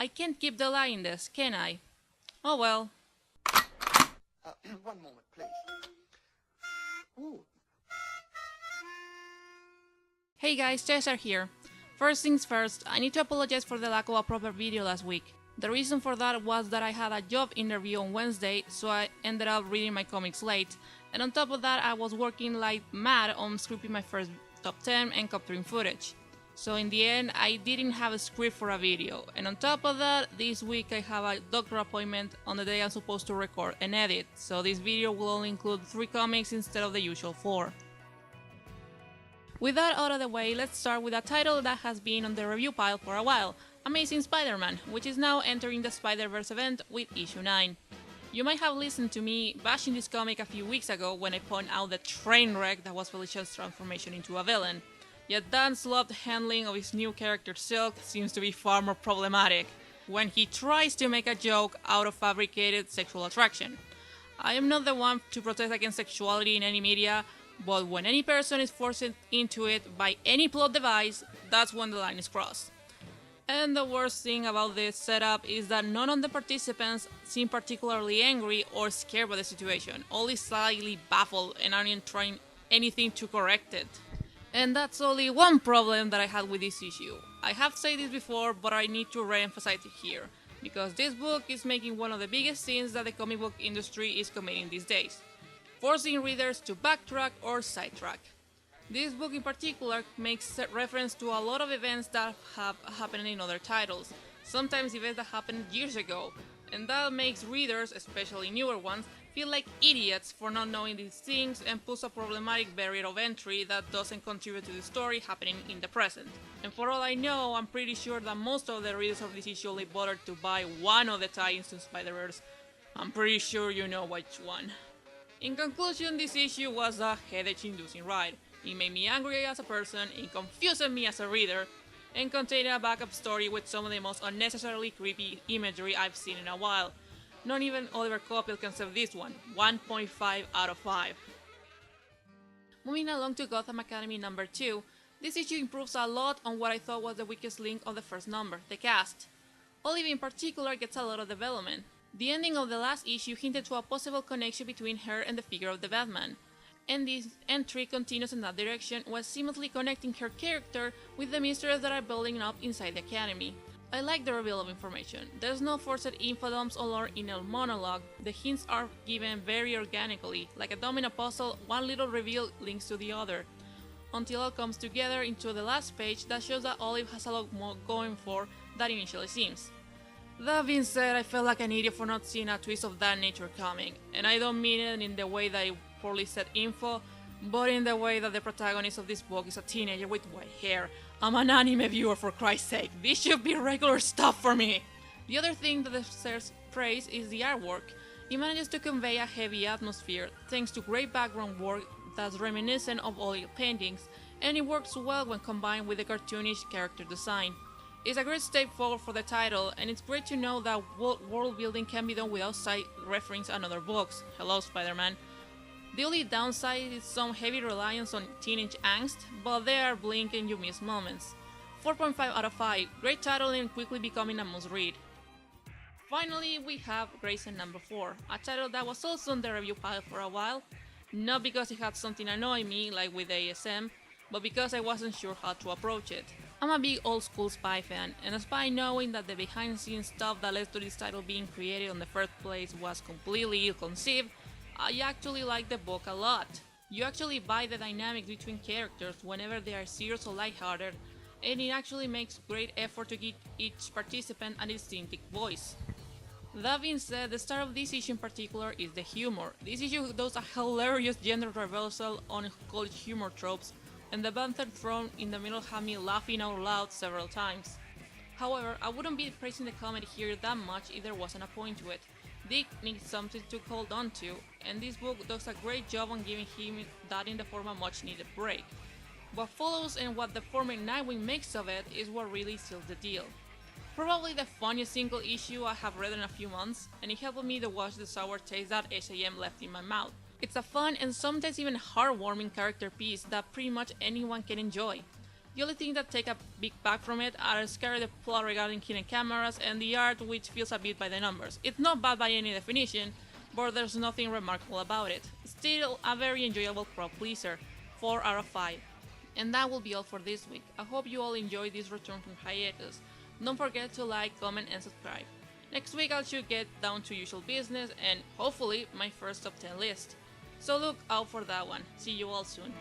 I can't keep delaying this, can I? Oh well. One moment, please. Ooh. Hey guys, Cesar here. First things first, I need to apologize for the lack of a proper video last week. The reason for that was that I had a job interview on Wednesday, so I ended up reading my comics late. And on top of that, I was working like mad on scripting my first top 10 and capturing footage. So in the end, I didn't have a script for a video. And on top of that, this week I have a doctor appointment on the day I'm supposed to record and edit. So this video will only include 3 comics instead of the usual 4. With that out of the way, let's start with a title that has been on the review pile for a while, Amazing Spider-Man, which is now entering the Spider-Verse event with issue 9. You might have listened to me bashing this comic a few weeks ago when I pointed out the train wreck that was Felicia's transformation into a villain. Yet Dan's slopped handling of his new character Silk seems to be far more problematic, when he tries to make a joke out of fabricated sexual attraction. I am not the one to protest against sexuality in any media, but when any person is forced into it by any plot device, that's when the line is crossed. And the worst thing about this setup is that none of the participants seem particularly angry or scared by the situation, only slightly baffled and aren't trying anything to correct it. And that's only one problem that I had with this issue. I have said this before, but I need to re-emphasize it here, because this book is making one of the biggest sins that the comic book industry is committing these days, forcing readers to backtrack or sidetrack. This book in particular makes reference to a lot of events that have happened in other titles, sometimes events that happened years ago, and that makes readers, especially newer ones, feel like idiots for not knowing these things and puts a problematic barrier of entry that doesn't contribute to the story happening in the present. And for all I know, I'm pretty sure that most of the readers of this issue only bothered to buy one of the tie-ins to Spider-Verse. I'm pretty sure you know which one. In conclusion, this issue was a headache-inducing ride. It made me angry as a person, it confused me as a reader, and contained a backup story with some of the most unnecessarily creepy imagery I've seen in a while. Not even Oliver Copiel can save this one, 1.5 out of 5. Moving along to Gotham Academy number 2, this issue improves a lot on what I thought was the weakest link of the first number, the cast. Olive in particular gets a lot of development. The ending of the last issue hinted to a possible connection between her and the figure of the Batman, and this entry continues in that direction while seamlessly connecting her character with the mysteries that are building up inside the Academy. I like the reveal of information. There's no forced info dumps or inner monologue. The hints are given very organically, like a domino puzzle, one little reveal links to the other, until all comes together into the last page that shows that Olive has a lot more going for than initially seems. That being said, I felt like an idiot for not seeing a twist of that nature coming, and I don't mean it in the way that I poorly said info, but in the way that the protagonist of this book is a teenager with white hair. I'm an anime viewer, for Christ's sake, this should be regular stuff for me! The other thing that deserves praise is the artwork. It manages to convey a heavy atmosphere, thanks to great background work that's reminiscent of oil paintings, and it works well when combined with the cartoonish character design. It's a great step forward for the title, and it's great to know that world building can be done without side reference on other books. Hello, Spider-Man. The only downside is some heavy reliance on teenage angst, but they are blink and you miss moments. 4.5 out of 5, great title and quickly becoming a must read. Finally, we have Grayson number 4, a title that was also on the review pile for a while, not because it had something annoy me like with ASM, but because I wasn't sure how to approach it. I'm a big old school Spy fan, and despite knowing that the behind the scenes stuff that led to this title being created in the first place was completely ill-conceived, I actually like the book a lot. You actually buy the dynamics between characters whenever they are serious or lighthearted, and it actually makes great effort to give each participant a distinctive voice. That being said, the star of this issue in particular is the humor. This issue does a hilarious gender reversal on college humor tropes, and the banter thrown in the middle had me laughing out loud several times. However, I wouldn't be praising the comedy here that much if there wasn't a point to it. Dick needs something to hold on to, and this book does a great job on giving him that in the form of a much needed break. What follows and what the former Nightwing makes of it is what really seals the deal. Probably the funniest single issue I have read in a few months, and it helped me to wash the sour taste that SAM left in my mouth. It's a fun and sometimes even heartwarming character piece that pretty much anyone can enjoy. The only thing that take a big back from it are scary the plot regarding hidden cameras and the art, which feels a bit by the numbers. It's not bad by any definition, but there's nothing remarkable about it. Still a very enjoyable crowd pleaser, 4 out of 5. And that will be all for this week. I hope you all enjoyed this return from hiatus. Don't forget to like, comment and subscribe. Next week I should get down to usual business and hopefully my first top 10 list. So look out for that one. See you all soon.